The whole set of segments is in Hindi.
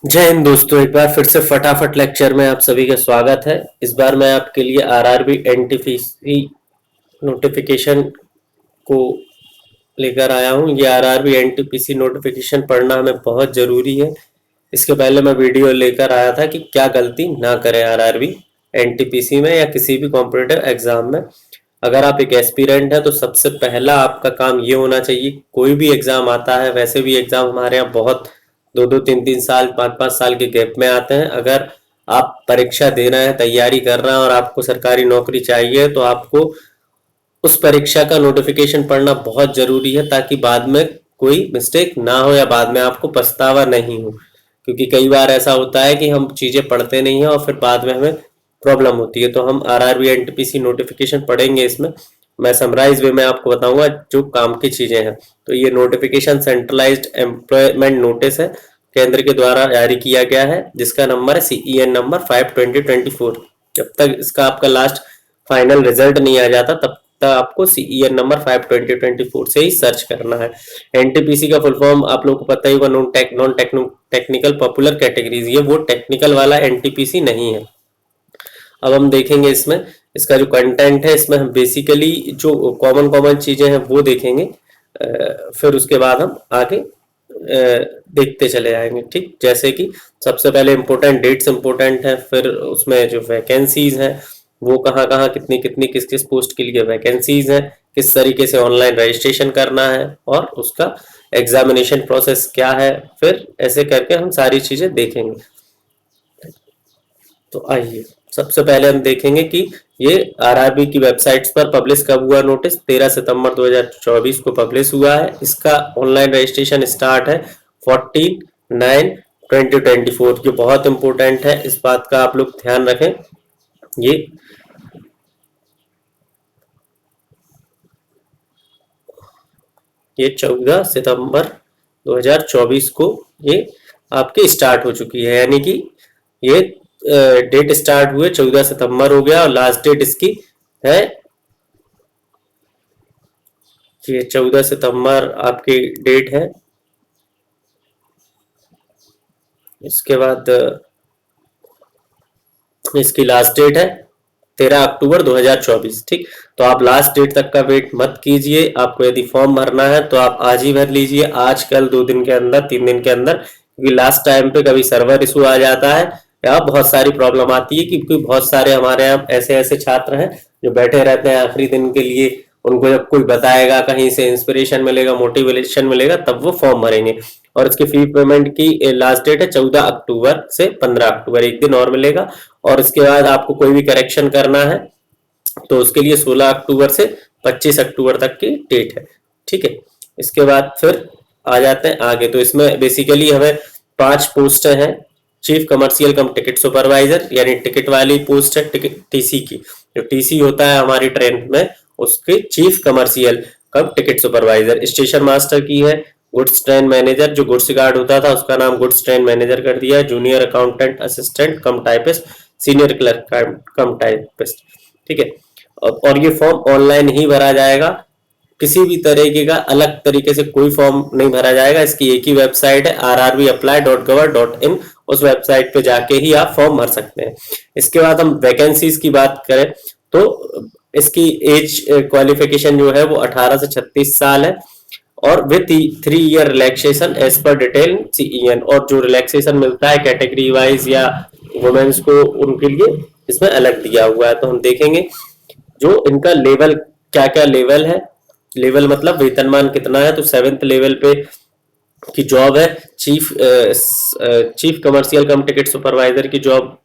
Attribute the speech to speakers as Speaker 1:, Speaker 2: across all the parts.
Speaker 1: जय हिंद दोस्तों, एक बार फिर से फटाफट लेक्चर में आप सभी का स्वागत है। इस बार मैं आपके लिए आरआरबी एनटीपीसी नोटिफिकेशन को लेकर आया हूँ। ये आरआरबी एनटीपीसी नोटिफिकेशन पढ़ना हमें बहुत ज़रूरी है। इसके पहले मैं वीडियो लेकर आया था कि क्या गलती ना करें आरआरबी एनटीपीसी में या किसी भी कॉम्पिटिटिव एग्जाम में। अगर आप एक एस्पिरेंट हैं तो सबसे पहला आपका काम ये होना चाहिए, कोई भी एग्जाम आता है, वैसे भी एग्जाम हमारे यहाँ बहुत 2-2 3-3 साल 5-5 साल के गैप में आते हैं। अगर आप परीक्षा दे रहे हैं, तैयारी कर रहे हैं और आपको सरकारी नौकरी चाहिए तो आपको उस परीक्षा का नोटिफिकेशन पढ़ना बहुत जरूरी है, ताकि बाद में कोई मिस्टेक ना हो या बाद में आपको पछतावा नहीं हो। क्योंकि कई बार ऐसा होता है कि हम चीज़ें पढ़ते नहीं हैं और फिर बाद में हमें प्रॉब्लम होती है। तो हम आरआरबी एनटीपीसी नोटिफिकेशन पढ़ेंगे। इसमें मैं समराइज वे में आपको बताऊंगा जो काम की चीज़ें हैं। तो ये नोटिफिकेशन सेंट्रलाइज्ड एम्प्लॉयमेंट नोटिस है, केंद्र के द्वारा जारी किया गया है, जिसका नंबर है CEN नंबर 5/2024। जब तक इसका आपका लास्ट फाइनल रिजल्ट नहीं आ जाता तब तक आपको CEN नंबर 5/2024 से ही सर्च करना है। एनटीपीसी का फुल फॉर्म आप लोगों को पता ही होगा, नॉन टेक्निकल पॉपुलर कैटेगरीज। ये वो टेक्निकल वाला एनटीपीसी नहीं है। अब हम देखेंगे इसमें इसका जो कंटेंट है, इसमें हम बेसिकली जो कॉमन कॉमन चीज़ें हैं वो देखेंगे। फिर उसके बाद हम आगे देखते चले आएंगे। ठीक, जैसे कि सबसे पहले इम्पोर्टेंट डेट्स इम्पोर्टेंट है, फिर उसमें जो वैकेंसीज हैं वो कहाँ कहाँ कितनी कितनी किस किस पोस्ट के लिए वैकेंसीज हैं, किस तरीके से ऑनलाइन रजिस्ट्रेशन करना है और उसका एग्जामिनेशन प्रोसेस क्या है। फिर ऐसे करके हम सारी चीज़ें देखेंगे। तो आइए सबसे पहले हम देखेंगे कि ये आरआरबी की वेबसाइट्स पर पब्लिश कब हुआ। नोटिस 13 सितंबर 2024 को पब्लिश हुआ है। इसका ऑनलाइन रजिस्ट्रेशन स्टार्ट है 14/9/2024। ये बहुत इंपॉर्टेंट है, इस बात का आप लोग ध्यान रखें। ये 14 सितंबर 2024 को ये आपके स्टार्ट हो चुकी है, यानी कि ये डेट स्टार्ट हुए 14 सितंबर हो गया और लास्ट डेट इसकी है ये 14 सितंबर आपकी डेट है। इसके बाद इसकी लास्ट डेट है 13 अक्टूबर 2024। ठीक, तो आप लास्ट डेट तक का वेट मत कीजिए। आपको यदि फॉर्म भरना है तो आप आज ही भर लीजिए, आज कल 2 दिन के अंदर 3 दिन के अंदर, क्योंकि लास्ट टाइम पे कभी सर्वर इशू आ जाता है या बहुत सारी प्रॉब्लम आती है। क्योंकि बहुत सारे हमारे यहाँ ऐसे ऐसे छात्र हैं जो बैठे रहते हैं आखिरी दिन के लिए। उनको जब कोई बताएगा, कहीं से इंस्पिरेशन मिलेगा, मोटिवेशन मिलेगा, तब वो फॉर्म भरेंगे। और इसकी फी पेमेंट की लास्ट डेट है 14 अक्टूबर से 15 अक्टूबर, एक दिन और मिलेगा। और इसके बाद आपको कोई भी करेक्शन करना है तो उसके लिए 16 अक्टूबर से 25 अक्टूबर तक की डेट है। ठीक है, इसके बाद फिर आ जाते हैं आगे। तो इसमें बेसिकली हमें 5 पोस्ट हैं। चीफ कमर्शियल कम टिकट सुपरवाइजर, यानी टिकट वाली पोस्ट है, टिकट टीसी की। जो टीसी होता है हमारी ट्रेन में, उसके चीफ कमर्शियल कम टिकट सुपरवाइजर। स्टेशन मास्टर की है। गुड्स ट्रेन मैनेजर, जो गुड्स गार्ड होता था उसका नाम गुड्स ट्रेन मैनेजर कर दिया है। जूनियर अकाउंटेंट असिस्टेंट कम टाइपिस्ट, सीनियर क्लर्क कम टाइपिस्ट। ठीक है, और ये फॉर्म ऑनलाइन ही भरा जाएगा। किसी भी तरीके का अलग तरीके से कोई फॉर्म नहीं भरा जाएगा। इसकी एक ही वेबसाइट है rrbapply.gov.in, उस वेबसाइट पे जाके ही आप फॉर्म भर सकते हैं। इसके बाद हम वैकेंसीज की बात करें तो इसकी एज क्वालिफिकेशन जो है वो 18 से 36 साल है और with 3 year relaxation as per detail CEN। और जो रिलैक्सेशन मिलता है कैटेगरी वाइज या वुमेन्स को, उनके लिए इसमें अलग दिया हुआ है। तो हम देखेंगे जो इनका लेवल, क्या क्या लेवल है। लेवल मतलब वेतनमान कितना है। तो 7th लेवल पे की जॉब है चीफ कमर्शियल कम टिकट सुपरवाइजर की जॉब,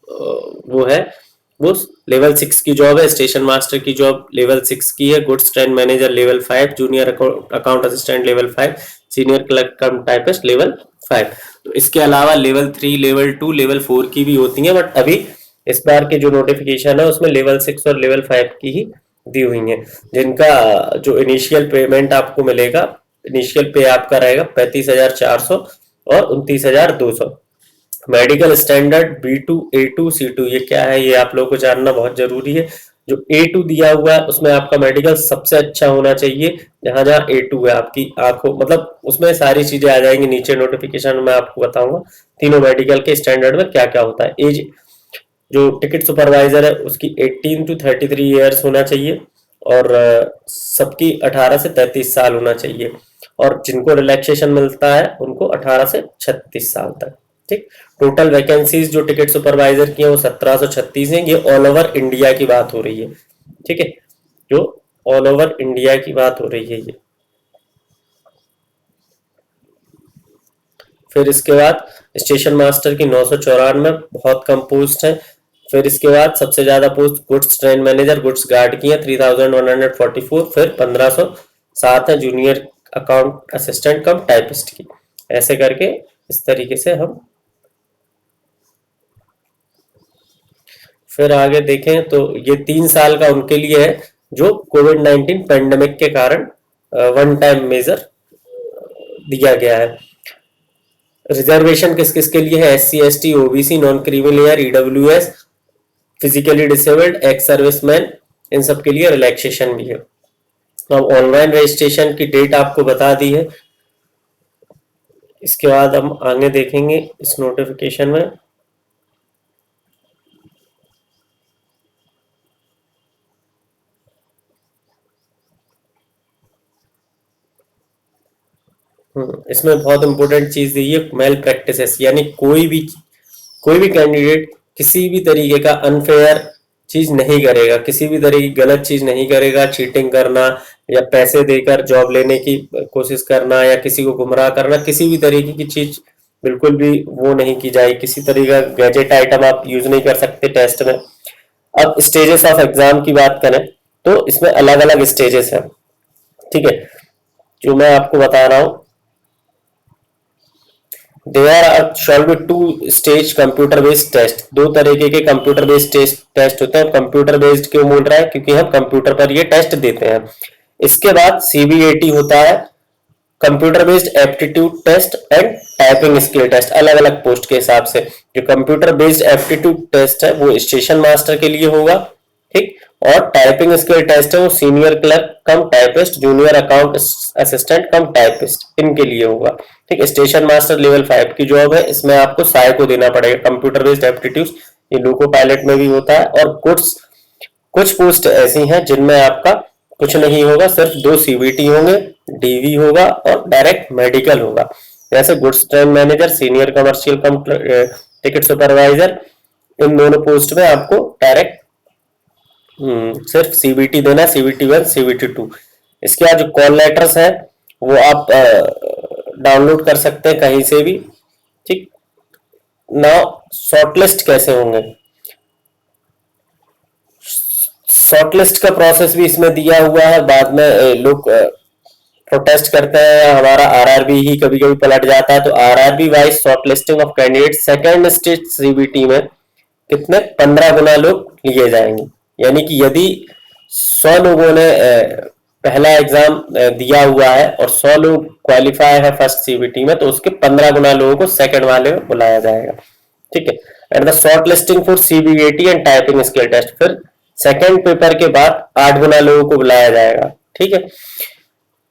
Speaker 1: वो है, वो लेवल 6 की जॉब है। स्टेशन मास्टर की जॉब लेवल 6 की है। Goods train manager level 5, junior account assistant level 5, senior clerk कम टाइपिस्ट लेवल 5। तो इसके अलावा लेवल 3, लेवल 2, लेवल 4 की भी होती है, बट अभी इस बार की जो नोटिफिकेशन है उसमें लेवल 6 और लेवल 5 की ही दी हुई है। जिनका जो इनिशियल पेमेंट आपको मिलेगा, इनिशियल पे आपका रहेगा 35,400 और 29,200। Medical standard B2, A2, C2 ये क्या है, ये आप लोगों को जानना बहुत जरूरी है। जो A2 दिया हुआ है उसमें आपका मेडिकल सबसे अच्छा होना चाहिए। जहां जहां A2 है आपकी आंखों, मतलब उसमें सारी चीजें आ जाएंगी नीचे नोटिफिकेशन में, आपको बताऊंगा तीनों मेडिकल के स्टैंडर्ड में क्या क्या होता है। एज जो टिकट सुपरवाइजर है उसकी 18 to 33 ईयर्स होना चाहिए, और सबकी 18 से 33 साल होना चाहिए, और जिनको रिलैक्सेशन मिलता है उनको 18 से 36 साल तक। ठीक। टोटल वैकेंसीज जो टिकट सुपरवाइजर की है वो 1736 है। ये ऑल ओवर इंडिया की बात हो रही है। ठीक है, जो ऑल ओवर इंडिया की बात हो रही है ये। फिर इसके बाद स्टेशन मास्टर की 994, बहुत कम पोस्ट है। फिर इसके बाद सबसे ज्यादा post goods train manager goods guard की है 3144। फिर 1507 है जूनियर अकाउंट असिस्टेंट कम टाइपिस्ट की। ऐसे करके इस तरीके से हम फिर आगे देखें तो ये 3 साल का उनके लिए है जो कोविड-19 पेंडेमिक के कारण वन टाइम मेजर दिया गया है। रिजर्वेशन किस किस के लिए है? SC ST OBC non creamy layer EWS physically disabled ex serviceman, इन सब के लिए रिलैक्सेशन भी है। अब ऑनलाइन रजिस्ट्रेशन की डेट आपको बता दी है। इसके बाद हम आगे देखेंगे इस नोटिफिकेशन में। इसमें बहुत इंपॉर्टेंट चीज दी है मेल प्रैक्टिसेस, यानी कोई भी कैंडिडेट किसी भी तरीके का अनफेयर चीज नहीं करेगा, किसी भी तरह की गलत चीज नहीं करेगा। चीटिंग करना या पैसे देकर जॉब लेने की कोशिश करना या किसी को गुमराह करना, किसी भी तरीके की चीज बिल्कुल भी वो नहीं की जाए। किसी तरीके का गैजेट आइटम आप यूज नहीं कर सकते टेस्ट में। अब स्टेजेस ऑफ एग्जाम की बात करें तो इसमें अलग अलग स्टेजेस हैं। ठीक है, जो मैं आपको बता रहा हूं, there shall be 2 stage computer based test. 2 तरीके के कंप्यूटर बेस्ड टेस्ट होते हैं। कंप्यूटर बेस्ड क्यों बोल रहा है? क्योंकि हम कंप्यूटर पर ये टेस्ट देते हैं। इसके बाद CBAT होता है, computer based aptitude test and typing skill test, अलग अलग पोस्ट के हिसाब से। जो कंप्यूटर बेस्ड एप्टीट्यूड टेस्ट है वो स्टेशन मास्टर के लिए होगा। ठीक। और टाइपिंग स्किल टेस्ट है वो सीनियर क्लर्क कम टाइपिस्ट, जूनियर अकाउंट असिस्टेंट कम टाइपिस्ट, इनके लिए होगा। ठीक। स्टेशन मास्टर लेवल 5 की जॉब है। इसमें आपको साई को देना पड़ेगा। कंप्यूटर बेस्ड एप्टीट्यूड ये लोको पायलट में भी होता है। और कुछ पोस्ट ऐसी हैं जिनमें आपका कुछ नहीं होगा, सिर्फ 2 CBT होंगे, DV होगा और डायरेक्ट मेडिकल होगा। जैसे goods train manager, senior commercial ticket supervisor, इन दोनों पोस्ट में आपको डायरेक्ट सिर्फ CBT देना, CBT 1 CBT 2। इसके बाद जो कॉल लेटर्स है वो आप डाउनलोड कर सकते हैं कहीं से भी। ठीक। नाउ शॉर्टलिस्ट कैसे होंगे? शॉर्टलिस्ट का प्रोसेस भी इसमें दिया हुआ है। बाद में लोग प्रोटेस्ट करते हैं या हमारा RRB ही कभी कभी पलट जाता है, तो RRB wise shortlisting of candidate second stage CBT में कितने 15 गुना लोग लिए जाएंगे। यानी कि यदि 100 लोगों ने पहला एग्जाम दिया हुआ है और 100 लोग क्वालिफाई है फर्स्ट CBT में, तो उसके 15 गुना लोगों को सेकंड वाले में बुलाया जाएगा। ठीक है। And the shortlisting for CBAT and typing skill test, फिर सेकंड पेपर के बाद 8 गुना लोगों को बुलाया जाएगा। ठीक है।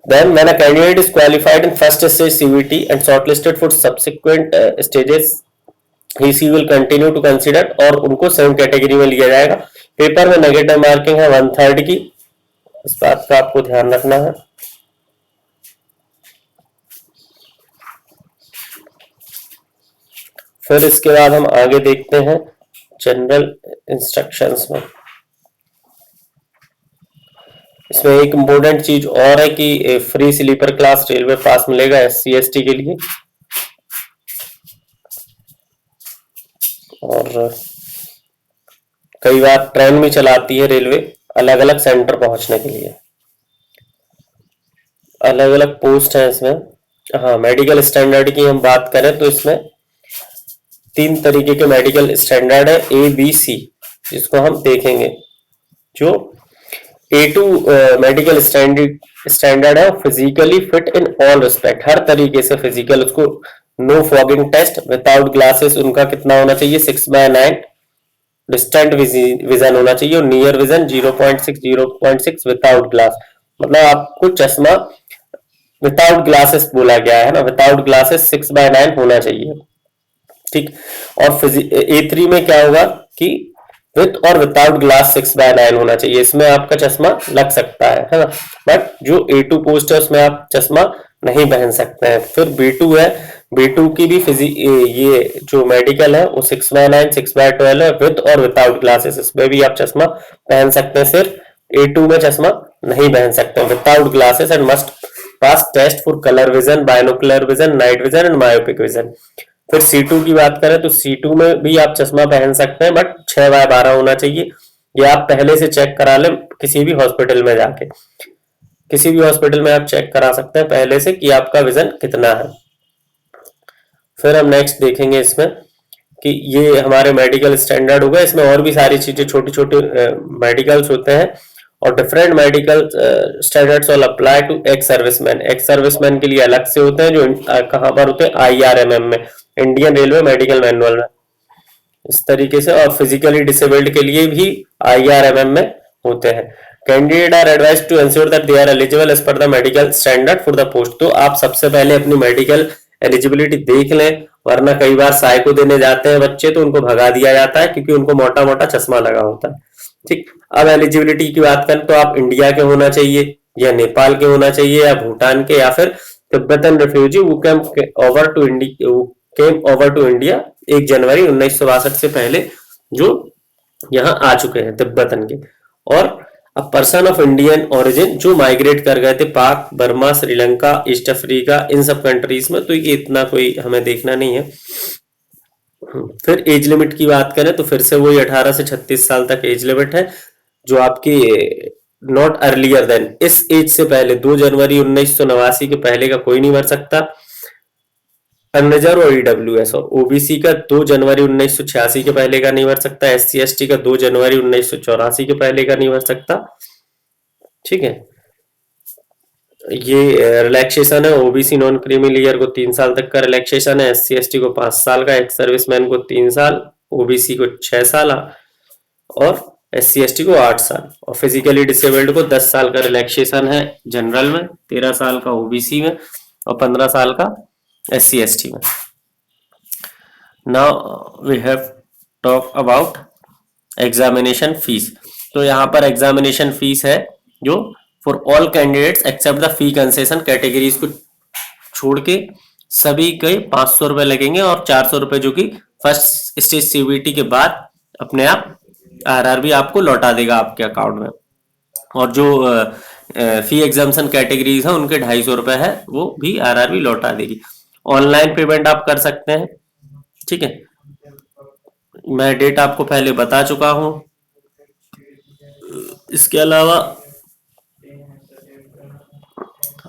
Speaker 1: Then when a candidate is qualified in first stage CBT and shortlisted for subsequent stages, he will continue to consider, और उनको सेम कैटेगरी में लिया जाएगा। पेपर में नेगेटिव मार्किंग है 1/3 की, इस बात का आपको ध्यान रखना है। फिर इसके बाद हम आगे देखते हैं जनरल इंस्ट्रक्शंस में। इसमें एक इम्पोर्टेंट चीज और है कि फ्री स्लीपर क्लास रेलवे पास मिलेगा SC ST के लिए, और कई बार ट्रेन भी चलाती है रेलवे अलग अलग सेंटर पहुंचने के लिए। अलग अलग पोस्ट है इसमें। हाँ, मेडिकल स्टैंडर्ड की हम बात करें तो इसमें 3 तरीके के मेडिकल स्टैंडर्ड है ABC, जिसको हम देखेंगे। जो A2 मेडिकल स्टैंडर्ड है, physically fit in all respect, हर तरीके से फिजिकल, उसको no fogging test without glasses, उनका कितना होना चाहिए 6/9। डिस्टेंट विजन होना चाहिए, और नियर विजन 0.6 विदाउट ग्लास, मतलब आपको चश्मा विदाउट ग्लासेस बोला गया है ना, विदाउट ग्लासेस 6/9 होना चाहिए, ठीक। और A3 में क्या होगा कि विथ और विदाउट ग्लास 6/9 होना चाहिए, इसमें आपका चश्मा लग सकता है ना। बट जो A2 पोस्ट है उसमें आप चश्मा नहीं पहन सकते हैं। फिर B2 है, B2 की भी ये जो मेडिकल है वो 6/9 6/12 है, विथ और विदाउट ग्लासेस, इसमें भी आप चश्मा पहन सकते हैं। सिर्फ A2 में चश्मा नहीं पहन सकते without glasses, and must pass test for colour vision, binocular vision, night vision and myopic vision. फिर C2 की बात करें तो C2 में भी आप चश्मा पहन सकते हैं, बट 6/12 होना चाहिए। ये आप पहले से चेक करा लें किसी भी हॉस्पिटल में जाके, किसी भी हॉस्पिटल में आप चेक करा सकते हैं पहले से कि आपका विजन कितना है। फिर हम नेक्स्ट देखेंगे इसमें कि ये हमारे मेडिकल स्टैंडर्ड हो गए, इसमें और भी सारी चीजें छोटी छोटी मेडिकल्स होते हैं, और different medical standards all apply to ex serviceman. Ex serviceman के लिए अलग से होते हैं, जो कहाँ पर होते हैं, IRMM में, इंडियन रेलवे मेडिकल मैनुअल में, इस तरीके से। और फिजिकली डिसेबल्ड के लिए भी IRMM में होते हैं। Candidate are advise to ensure that they are eligible as per the medical standard for the post. तो आप सबसे पहले अपनी मेडिकल एलिजिबिलिटी देख लें, वरना कई बार साइको देने जाते हैं बच्चे तो उनको भगा दिया जाता है क्योंकि उनको मोटा मोटा चश्मा लगा होता है, ठीक। अब एलिजिबिलिटी की बात करें तो आप इंडिया के होना चाहिए, या नेपाल के होना चाहिए, या भूटान के, या फिर Tibetan refugee who came over to India 1 जनवरी 1962 से पहले, जो यहाँ आ चुके हैं तिब्बतन के। और a person of Indian origin जो माइग्रेट कर गए थे पाक, बर्मा, श्रीलंका, ईस्ट अफ्रीका, इन सब कंट्रीज में, तो ये इतना कोई हमें देखना नहीं है। फिर एज लिमिट की बात करें तो फिर से वही 18 से 36 साल तक एज लिमिट है, जो आपकी नॉट अर्लियर देन, इस एज से पहले 2 जनवरी 1989 के पहले का कोई नहीं भर सकता। अनरिजर्व और EWS, और OBC का 2 जनवरी 1986 के पहले का नहीं भर सकता। SC ST का 2 जनवरी 1984 के पहले का नहीं भर सकता, ठीक है। ये रिलैक्सेशन है, OBC नॉन क्रीमी लेयर को 3 साल तक का रिलैक्सेशन है, SC ST को 5 साल का, एक्स सर्विसमैन को 3 साल, OBC को 6 साल और SC ST को 8 साल, और फिजिकली डिसेबल्ड को 10 साल का रिलैक्सेशन है जनरल में, 13 साल का OBC में, और 15 साल का SC ST में। Now we have talk about examination fees. तो यहाँ पर एग्जामिनेशन फीस है जो for all candidates except the fee concession categories को छोड़ के सभी के 500 रुपए लगेंगे, और 400 रुपए जो कि फर्स्ट स्टेज CBT के बाद अपने आप RRB आपको लौटा देगा आपके अकाउंट में। और जो फी एग्जाम्शन कैटेगरीज है उनके 250 रुपए है, वो भी RRB लौटा देगी। ऑनलाइन पेमेंट आप कर सकते हैं, ठीक है। मैं डेट आपको पहले बता चुका हूं। इसके अलावा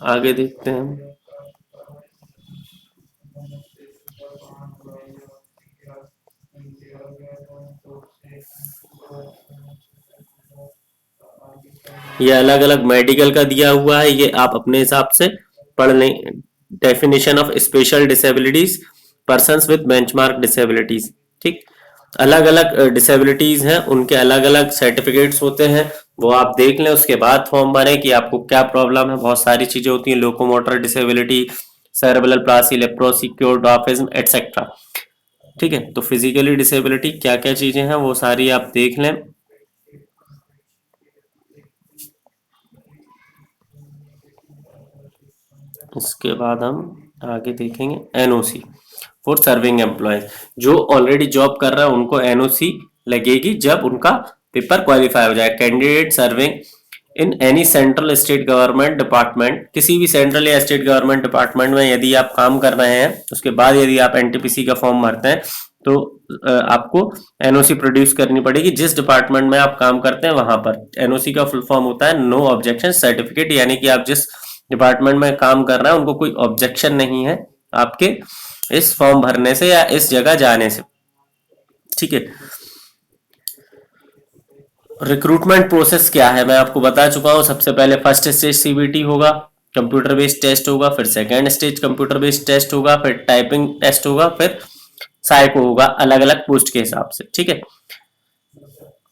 Speaker 1: आगे देखते हैं। ये अलग अलग मेडिकल का दिया हुआ है, ये आप अपने हिसाब से पढ़ लें। Definition of special disabilities, persons with benchmark disabilities, ठीक। अलग अलग डिसेबिलिटीज हैं, उनके अलग अलग सर्टिफिकेट्स होते हैं, वो आप देख लें, उसके बाद फॉर्म भरें कि आपको क्या प्रॉब्लम है। बहुत सारी चीजें होती हैं, locomotor disability, cerebral palsy, leprosy, cured dwarfism etcetera, ठीक है। तो फिजिकली डिसेबिलिटी क्या क्या चीजें हैं वो सारी आप देख लें। उसके बाद हम आगे देखेंगे NOC फॉर सर्विंग एम्प्लॉयज। जो ऑलरेडी जॉब कर रहा है उनको NOC लगेगी जब उनका पेपर क्वालिफाई हो जाए। Candidate serving in any central state government department, किसी भी सेंट्रल या स्टेट गवर्नमेंट डिपार्टमेंट में यदि आप काम कर रहे हैं, उसके बाद यदि आप NTPC का फॉर्म भरते हैं तो आपको NOC प्रोड्यूस करनी पड़ेगी। जिस डिपार्टमेंट में आप काम करते हैं वहां पर NOC का फुल फॉर्म होता है नो ऑब्जेक्शन सर्टिफिकेट, यानी कि आप जिस डिपार्टमेंट में काम कर रहे हैं उनको कोई ऑब्जेक्शन नहीं है आपके इस फॉर्म भरने से या इस जगह जाने से, ठीक है। रिक्रूटमेंट प्रोसेस क्या है मैं आपको बता चुका हूं। सबसे पहले फर्स्ट स्टेज CBT होगा, कंप्यूटर बेस्ड टेस्ट होगा, फिर second stage computer based test होगा, फिर टाइपिंग टेस्ट होगा, फिर साइको होगा, अलग अलग पोस्ट के हिसाब से, ठीक है।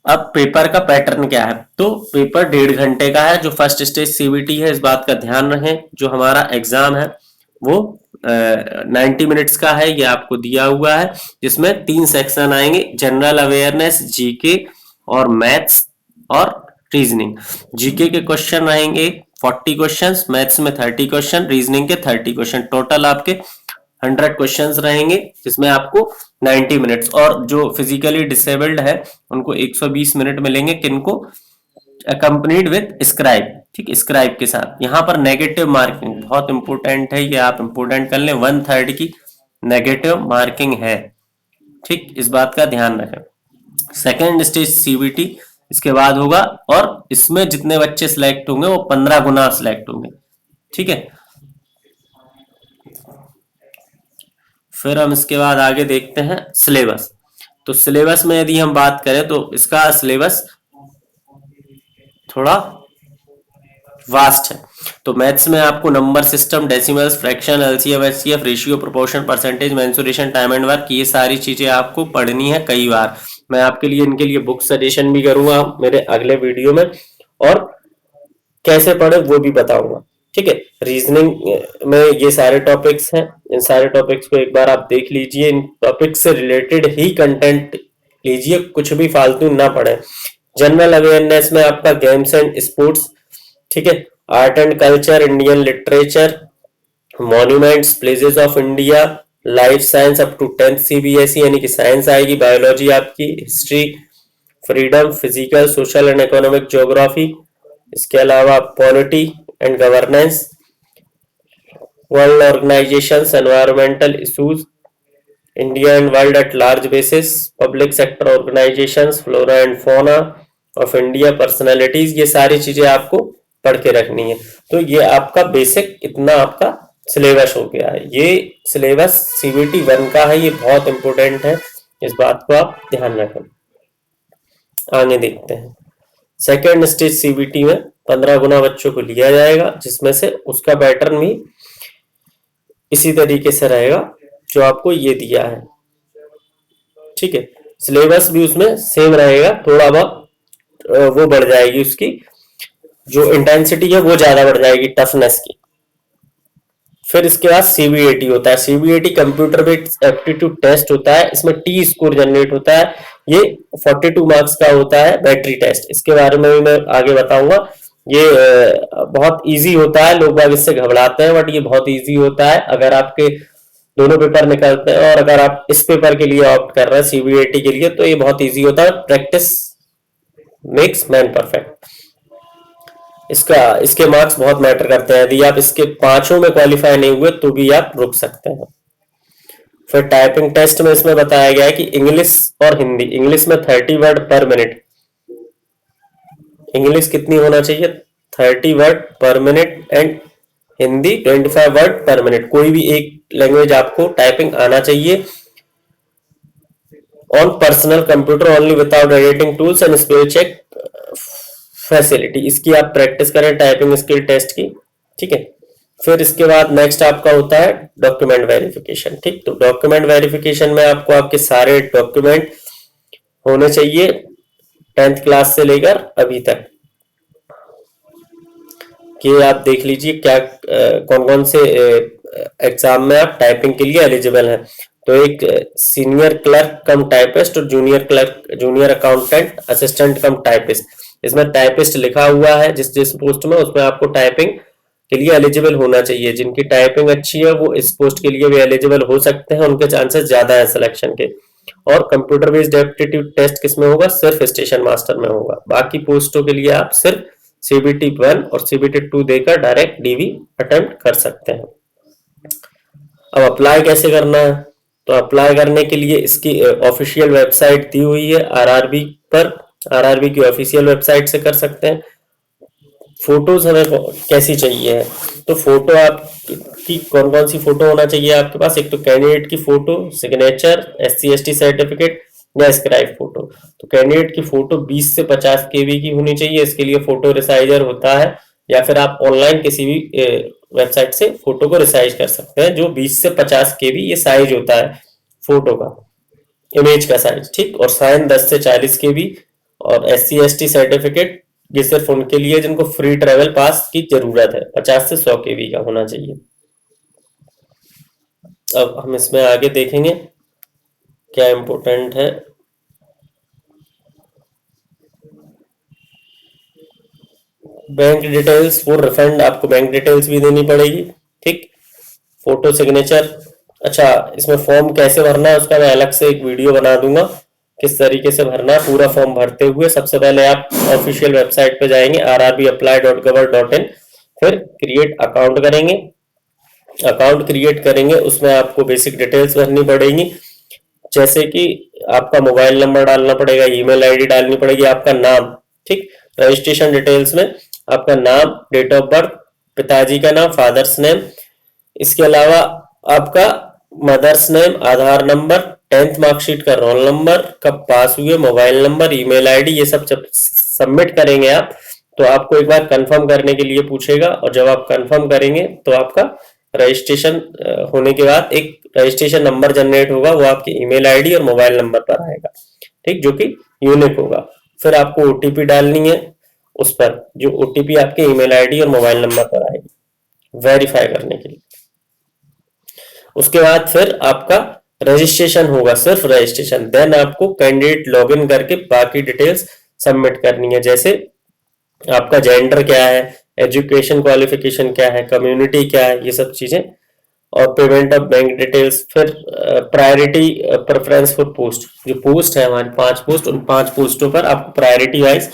Speaker 1: अब पेपर का पैटर्न क्या है, तो पेपर 1.5 घंटे का है। जो फर्स्ट स्टेज सीबीटी है, इस बात का ध्यान रखें, जो हमारा एग्जाम है वो 90 मिनट्स का है, ये आपको दिया हुआ है, जिसमें 3 सेक्शन आएंगे, जनरल अवेयरनेस, जीके और मैथ्स और रीजनिंग। जीके के क्वेश्चन रहेंगे 40 क्वेश्चंस, मैथ्स में 30 क्वेश्चन, रीजनिंग के 30 क्वेश्चन, टोटल आपके 100 क्वेश्चंस रहेंगे, जिसमें आपको 90 मिनट्स। और जो फिजिकली डिसेबल्ड है उनको 120 मिनट मिलेंगे, किनको, अकम्पनीड विद स्क्राइब, ठीक, स्क्राइब के साथ। यहाँ पर नेगेटिव मार्किंग बहुत इंपॉर्टेंट है, ये आप इंपॉर्टेंट कर लें, 1/3 की नेगेटिव मार्किंग है, ठीक, इस बात का ध्यान रखें। सेकेंड स्टेज सीबीटी इसके बाद होगा, और इसमें जितने बच्चे सिलेक्ट होंगे वो 15 गुना सिलेक्ट होंगे, ठीक है। फिर हम इसके बाद आगे देखते हैं सिलेबस। तो सिलेबस में यदि हम बात करें तो इसका सिलेबस थोड़ा वास्ट है। तो मैथ्स में आपको number system, decimals, fraction, LCM, HCF, ratio, proportion, percentage, mensuration, time and work, ये सारी चीजें आपको पढ़नी है कई बार। मैं आपके लिए इनके लिए बुक सजेशन भी करूंगा मेरे अगले वीडियो में, और कैसे पढ़े वो भी बताऊंगा, ठीक है। रीजनिंग में ये सारे टॉपिक्स हैं, इन सारे टॉपिक्स को एक बार आप देख लीजिए, इन टॉपिक्स से रिलेटेड ही कंटेंट लीजिए, कुछ भी फालतू ना पढ़े। जनरल अवेयरनेस में आपका गेम्स एंड स्पोर्ट्स, ठीक है, art and culture, Indian literature, monuments, places of India, life science up to 10th CBSE यानी कि साइंस आएगी, बायोलॉजी आपकी, history, freedom, physical, social and economic, geography, इसके अलावा polity and governance, world organisations, environmental issues, India and world at large basis, public sector organisations, flora and fauna of India, personalities, ये सारी चीजें आपको पढ़ के रखनी है। तो ये आपका बेसिक इतना आपका सिलेबस हो गया है। ये सिलेबस सीबीटी 1 का है, ये बहुत इंपॉर्टेंट है, इस बात को आप ध्यान रखें। आगे देखते हैं। सेकेंड स्टेज सीबीटी में 15 गुना बच्चों को लिया जाएगा, जिसमें से उसका पैटर्न भी इसी तरीके से रहेगा जो आपको ये दिया है, ठीक है। सिलेबस भी उसमें सेम रहेगा, थोड़ा बहुत वो बढ़ जाएगी, उसकी जो इंटेंसिटी है वो ज्यादा बढ़ जाएगी, टफनेस की। फिर इसके बाद सीबीएटी होता है। CBAT computer based aptitude test होता है, इसमें टी स्कोर जनरेट होता है, ये 42 मार्क्स का होता है। बैटरी टेस्ट, इसके बारे में भी मैं आगे बताऊंगा। ये बहुत इजी होता है, लोग बाग इससे घबराते हैं, बट ये बहुत इजी होता है अगर आपके दोनों पेपर निकलते हैं, और अगर आप इस पेपर के लिए ऑप्ट कर रहे हैं सीबीएटी के लिए, तो ये बहुत इजी होता है। Practice makes man perfect. इसके मार्क्स बहुत मैटर करते हैं, यदि आप इसके 5 में क्वालिफाई नहीं हुए तो भी आप रुक सकते हैं। फिर टाइपिंग टेस्ट में इसमें बताया गया है कि इंग्लिश और हिंदी, इंग्लिश में 30 वर्ड पर मिनट, इंग्लिश कितनी होना चाहिए, 30 word per minute, and Hindi 25 word per minute. कोई भी एक लैंग्वेज आपको टाइपिंग आना चाहिए। On personal computer only without editing tools and spell check facility, इसकी आप प्रैक्टिस करें टाइपिंग स्किल टेस्ट की, ठीक है। फिर इसके बाद नेक्स्ट आपका होता है डॉक्यूमेंट वेरिफिकेशन, ठीक। तो डॉक्यूमेंट वेरिफिकेशन में आपको आपके सारे डॉक्यूमेंट होने चाहिए 10th क्लास से लेकर अभी तक, कि आप देख लीजिए क्या कौन कौन से एग्जाम में आप टाइपिंग के लिए एलिजिबल हैं। तो एक सीनियर क्लर्क कम टाइपिस्ट और junior clerk, junior accountant, assistant कम टाइपिस्ट, इसमें टाइपिस्ट लिखा हुआ है जिस जिस पोस्ट में, उसमें आपको टाइपिंग के लिए एलिजिबल होना चाहिए। जिनकी टाइपिंग अच्छी है वो इस पोस्ट के लिए भी एलिजिबल हो सकते हैं, उनके चांसेस ज्यादा है सिलेक्शन के। और कंप्यूटर बेस्ड एप्टीट्यूड टेस्ट किसमें होगा, सिर्फ स्टेशन मास्टर में होगा। बाकी पोस्टों के लिए आप सिर्फ सीबीटी 1 और सीबीटी 2 देकर डायरेक्ट डीवी अटेम्प्ट कर सकते हैं। अब अप्लाई कैसे करना है, तो अप्लाई करने के लिए इसकी ऑफिशियल वेबसाइट दी हुई है आरआरबी पर, आरआरबी की ऑफिशियल वेबसाइट से कर सकते हैं। फोटोज हमें कैसी चाहिए है, तो फोटो आपकी कौन कौन सी फोटो होना चाहिए आपके पास, एक तो कैंडिडेट की फोटो, सिग्नेचर, SC/ST सर्टिफिकेट या स्क्राइब फोटो। तो कैंडिडेट की फोटो 20 से 50 केबी की होनी चाहिए, इसके लिए फोटो रिसाइजर होता है, या फिर आप ऑनलाइन किसी भी वेबसाइट से फोटो को रिसाइज कर सकते हैं। जो 20 से 50 केबी ये साइज होता है फोटो का, इमेज का साइज, ठीक। और साइन 10 से 40 केबी, और SC/ST सर्टिफिकेट ये सिर्फ उनके लिए जिनको फ्री ट्रेवल पास की जरूरत है, 50 से 100 KB का होना चाहिए। अब हम इसमें आगे देखेंगे क्या इम्पोर्टेंट है। बैंक डिटेल्स फॉर रिफंड, आपको बैंक डिटेल्स भी देनी पड़ेगी। ठीक, फोटो सिग्नेचर। अच्छा, इसमें फॉर्म कैसे भरना है उसका मैं अलग से एक वीडियो बना दूंगा, किस तरीके से भरना है पूरा फॉर्म भरते हुए। सबसे पहले आप ऑफिशियल वेबसाइट पे जाएंगे rrbapply.gov.in, फिर क्रिएट अकाउंट करेंगे। अकाउंट क्रिएट करेंगे, उसमें आपको बेसिक डिटेल्स भरनी पड़ेगी, जैसे कि आपका मोबाइल नंबर डालना पड़ेगा, ईमेल आईडी डालनी पड़ेगी, आपका नाम। ठीक, रजिस्ट्रेशन डिटेल्स में आपका नाम, डेट ऑफ बर्थ, पिताजी का नाम, फादर्स नेम, इसके अलावा आपका मदर्स नेम, आधार नंबर, 10th मार्कशीट का रोल नंबर, कब पास हुए, मोबाइल नंबर, ईमेल आईडी, ये सब जब सबमिट करेंगे आप तो आपको एक बार कंफर्म करने के लिए पूछेगा, और जब आप कंफर्म करेंगे तो आपका रजिस्ट्रेशन होने के बाद एक रजिस्ट्रेशन नंबर जनरेट होगा, वो आपकी ईमेल आईडी और मोबाइल नंबर पर आएगा। ठीक, जो कि यूनिक होगा। फिर आपको OTP डालनी है उस पर, जो OTP आपके ईमेल आईडी और मोबाइल नंबर पर आएगी वेरीफाई करने के लिए। उसके बाद फिर आपका रजिस्ट्रेशन होगा, सिर्फ रजिस्ट्रेशन। देन आपको कैंडिडेट लॉगिन करके बाकी डिटेल्स सबमिट करनी है, जैसे आपका जेंडर क्या है, एजुकेशन क्वालिफिकेशन क्या है, कम्युनिटी क्या है, ये सब चीजें, और पेमेंट ऑफ बैंक डिटेल्स। फिर प्रायोरिटी प्रेफरेंस फॉर पोस्ट, जो पोस्ट है हमारी 5 पोस्ट, उन 5 पोस्टों पर आपको प्रायोरिटी वाइज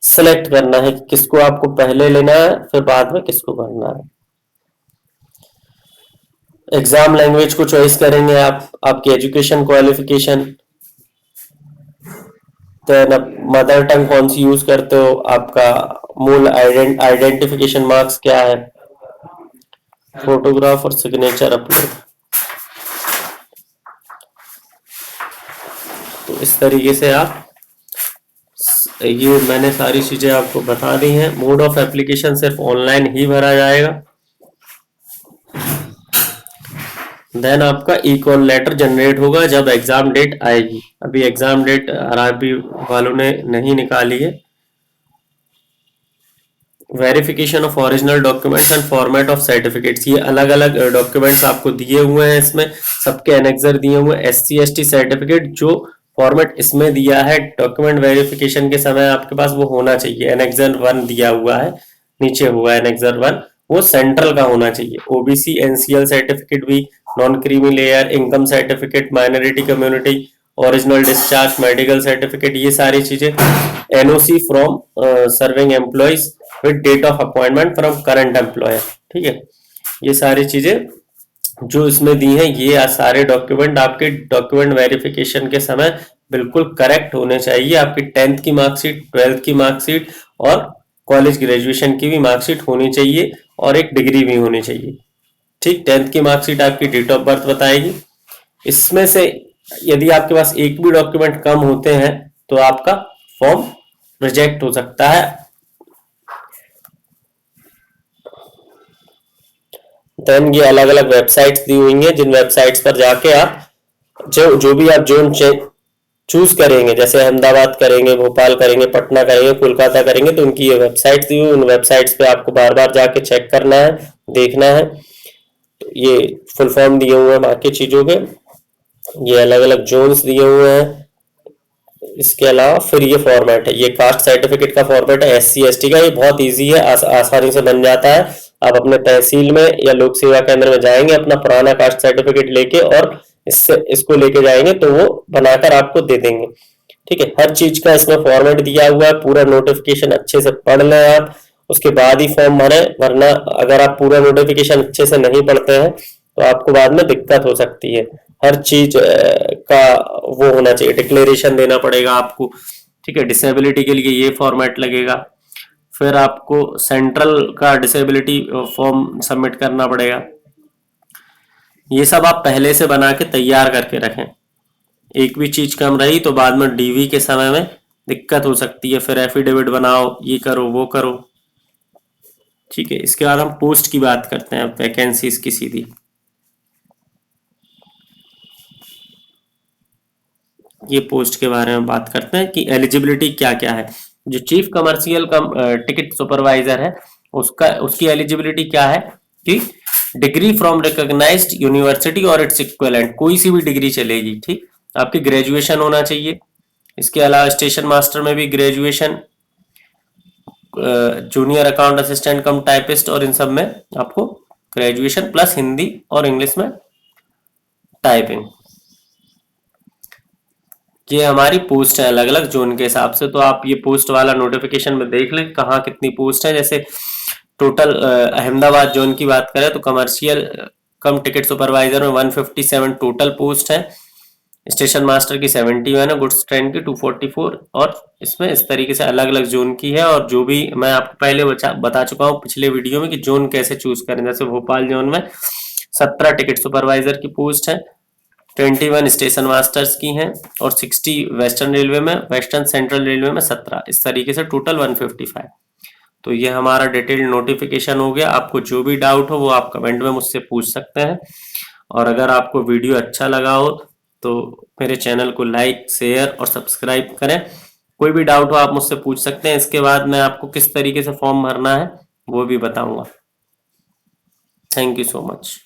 Speaker 1: सेलेक्ट करना है कि किसको आपको पहले लेना है, फिर बाद में किसको करना है। एग्जाम लैंग्वेज को चॉइस करेंगे आप, आपकी एजुकेशन क्वालिफिकेशन, देन आप मदर टंग कौन सी यूज करते हो, आपका मूल आइडेंटिफिकेशन मार्क्स क्या है, फोटोग्राफ और सिग्नेचर अपलोड। तो इस तरीके से आप, ये मैंने सारी चीजें आपको बता दी हैं। मोड ऑफ एप्लीकेशन सिर्फ ऑनलाइन ही भरा जाएगा। देन आपका ई-कॉल लेटर जनरेट होगा जब एग्जाम डेट आएगी। अभी एग्जाम डेट आरआरबी वालों ने नहीं निकाली है। Verification of original documents and format of certificates, ये अलग अलग डॉक्यूमेंट्स आपको दिए हुए हैं, इसमें सबके एनेक्सर दिए हुए हैं। SC/ST सर्टिफिकेट जो फॉर्मेट इसमें दिया है डॉक्यूमेंट वेरिफिकेशन के समय आपके पास वो होना चाहिए। एनेक्सर 1 दिया हुआ है, नीचे हुआ एनेक्सर 1, वो सेंट्रल का होना चाहिए। OBC NCL सर्टिफिकेट भी, non creamy layer, income certificate, minority community, original discharge, medical certificate, ये सारी चीजें। NOC from serving employees with date of appointment from current employer. ठीक है, ये सारी चीजें जो इसमें दी हैं, ये सारे डॉक्यूमेंट आपके डॉक्यूमेंट वेरिफिकेशन के समय बिल्कुल करेक्ट होने चाहिए। आपकी 10th की मार्कशीट, 12th की मार्कशीट और कॉलेज ग्रेजुएशन की भी मार्कशीट होनी चाहिए, और एक डिग्री भी होनी चाहिए। ठीक, 10th की मार्कशीट आपकी डेट ऑफ बर्थ बताएगी। इसमें से यदि आपके पास एक भी डॉक्यूमेंट कम होते हैं तो आपका फॉर्म रिजेक्ट हो सकता है। देन ये अलग अलग वेबसाइट्स दी हुई हैं, जिन वेबसाइट्स पर जाके आप जो भी आप जोन चूज करेंगे, जैसे अहमदाबाद करेंगे, भोपाल करेंगे, पटना करेंगे, कोलकाता करेंगे, तो उनकी ये वेबसाइट्स दी हुई, उन वेबसाइट्स पे आपको बार बार जाके चेक करना है, देखना है। तो ये फुल फॉर्म दिए हुए हैं बाकी चीजों के, ये अलग अलग जोन्स दिए हुए हैं। इसके अलावा फिर ये फॉर्मेट है, ये कास्ट सर्टिफिकेट का फॉर्मेट है SC/ST का। ये बहुत इजी है, आसानी से बन जाता है। आप अपने तहसील में या लोक सेवा केंद्र में जाएंगे, अपना पुराना कास्ट सर्टिफिकेट लेके, और इसको लेके जाएंगे तो वो बनाकर आपको दे देंगे। ठीक है, हर चीज का इसमें फॉर्मेट दिया हुआ है। पूरा नोटिफिकेशन अच्छे से पढ़ लें आप, उसके बाद ही फॉर्म भरें, वरना अगर आप पूरा नोटिफिकेशन अच्छे से नहीं पढ़ते हैं तो आपको बाद में दिक्कत हो सकती है। हर चीज का वो होना चाहिए, डिक्लेरेशन देना पड़ेगा आपको। ठीक है, डिसेबिलिटी के लिए ये फॉर्मेट लगेगा। फिर आपको सेंट्रल का डिसेबिलिटी फॉर्म सबमिट करना पड़ेगा। ये सब आप पहले से बना के तैयार करके रखें। एक भी चीज कम रही तो बाद में DV के समय में दिक्कत हो सकती है। फिर एफिडेविट बनाओ, ये करो वो करो। ठीक है, इसके बाद हम पोस्ट की बात करते हैं, वैकेंसीज की सीधी। ये पोस्ट के बारे में बात करते हैं कि एलिजिबिलिटी क्या क्या है। जो चीफ कमर्शियल टिकट सुपरवाइजर है उसकी एलिजिबिलिटी क्या है कि डिग्री फ्रॉम रिकॉग्नाइज्ड यूनिवर्सिटी और इट्स इक्विवेलेंट, कोई सी भी डिग्री चलेगी, ठीक। आपकी ग्रेजुएशन होना चाहिए। इसके अलावा स्टेशन मास्टर में भी ग्रेजुएशन, जूनियर अकाउंट असिस्टेंट कम टाइपिस्ट और इन सब में आपको ग्रेजुएशन प्लस हिंदी और इंग्लिश में टाइपिंग। ये हमारी पोस्ट है अलग अलग जोन के हिसाब से, तो आप ये पोस्ट वाला नोटिफिकेशन में देख लें कहाँ कितनी पोस्ट है। जैसे टोटल अहमदाबाद जोन की बात करें तो कमर्शियल कम टिकट सुपरवाइजर में 157 टोटल पोस्ट है, स्टेशन मास्टर की 71 है, गुड्स ट्रेन की 244, और इसमें इस तरीके से अलग अलग जोन की है। और जो भी मैं आपको पहले बता चुका हूँ पिछले वीडियो में कि जोन कैसे चूज करें। जैसे भोपाल जोन में 17 टिकट सुपरवाइजर की पोस्ट है, 21 स्टेशन मास्टर्स की हैं और 60 वेस्टर्न रेलवे में, वेस्टर्न सेंट्रल रेलवे में 17, इस तरीके से टोटल 155। तो ये हमारा डिटेल्ड नोटिफिकेशन हो गया। आपको जो भी डाउट हो वो आप कमेंट में मुझसे पूछ सकते हैं। और अगर आपको वीडियो अच्छा लगा हो तो मेरे चैनल को लाइक, शेयर और सब्सक्राइब करें। कोई भी डाउट हो आप मुझसे पूछ सकते हैं। इसके बाद मैं आपको किस तरीके से फॉर्म भरना है वो भी बताऊंगा। Thank you so much.